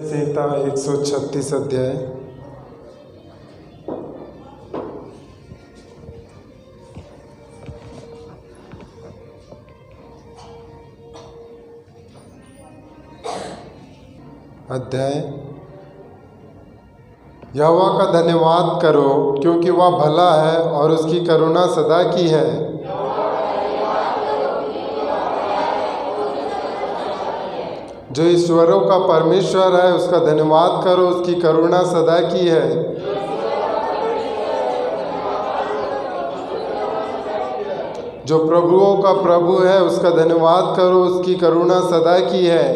संहिता 136 अध्याय। यहोवा का धन्यवाद करो, क्योंकि वह भला है और उसकी करुणा सदा की है। जो ईश्वरों का परमेश्वर है, उसका धन्यवाद करो, उसकी करुणा सदा की है। जो प्रभुओं का प्रभु है, उसका धन्यवाद करो, उसकी करुणा सदा की है।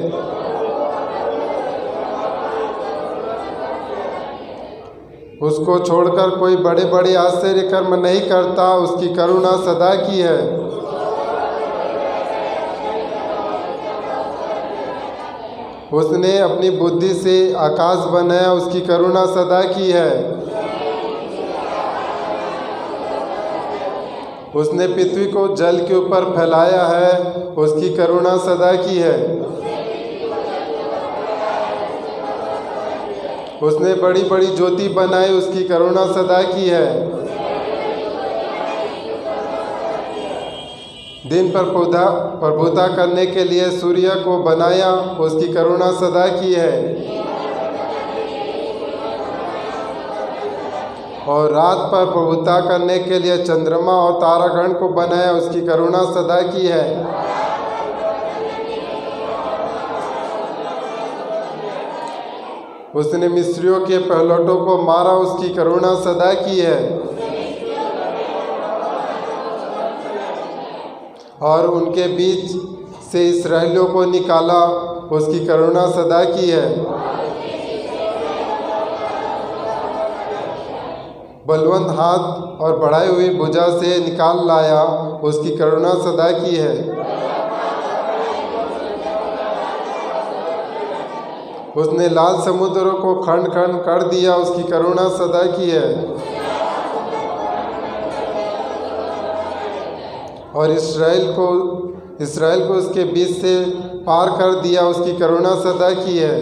उसको छोड़कर कोई बड़े बड़े आश्चर्य कर्म नहीं करता, उसकी करुणा सदा की है। उसने अपनी बुद्धि से आकाश बनाया, उसकी करुणा सदा की है। उसने पृथ्वी को जल के ऊपर फैलाया है, उसकी करुणा सदा की है। उसने बड़ी बड़ी ज्योति बनाई, उसकी करुणा सदा की है। दिन पर प्रभुता करने के लिए सूर्य को बनाया, उसकी करुणा सदा की है। और रात पर प्रभुता करने के लिए चंद्रमा और तारागण को बनाया, उसकी करुणा सदा की है। उसने मिस्रियों के पहलौठों को मारा, उसकी करुणा सदा की है। और उनके बीच से इस्राएलियों को निकाला, उसकी करुणा सदा की है। बलवंत हाथ और बढ़ाई हुई भुजा से निकाल लाया, उसकी करुणा सदा की है। उसने लाल समुद्र को खंड खंड कर दिया, उसकी करुणा सदा की है। और इस्राएल को उसके बीच से पार कर दिया, उसकी करुणा सदा की है।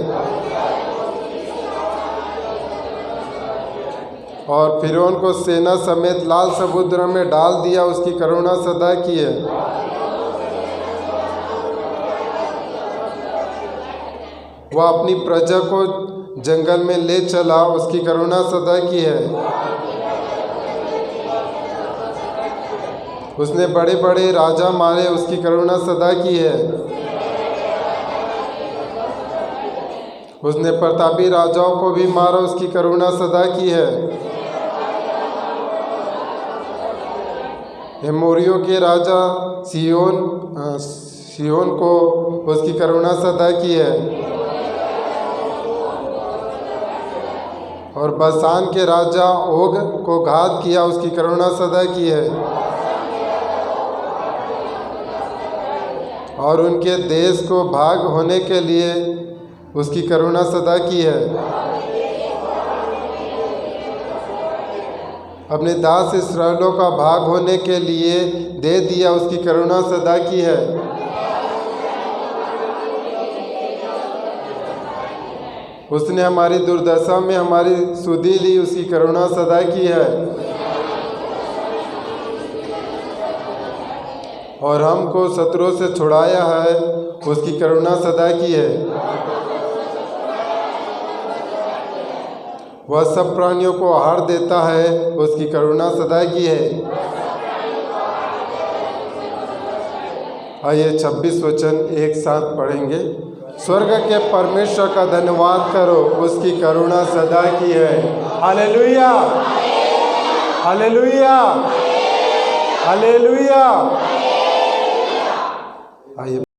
और फिरौन को सेना समेत लाल समुद्र में डाल दिया, उसकी करुणा सदा की है। वह अपनी प्रजा को जंगल में ले चला, उसकी करुणा सदा की है। उसने बड़े बड़े राजा मारे, उसकी करुणा सदा की है। उसने प्रतापी राजाओं को भी मारा, उसकी करुणा सदा की है। एमोरियों के राजा सिय्योन को उसकी करुणा सदा की है। और बसान के राजा ओग को घात किया, उसकी करुणा सदा की है। और उनके देश को भाग होने के लिए उसकी करुणा सदा की है। अपने दास इस्राएलों का भाग होने के लिए दे दिया, उसकी करुणा सदा की है। उसने हमारी दुर्दशा में हमारी सुधि ली, उसकी करुणा सदा की है। और हमको शत्रुओं से छुड़ाया है, उसकी करुणा सदा की है। वह सब प्राणियों को आहार देता है, उसकी करुणा सदा की है। आइए 26 वचन एक साथ पढ़ेंगे। स्वर्ग के परमेश्वर का धन्यवाद करो, उसकी करुणा सदा की है। Hallelujah, hallelujah, hallelujah. आइए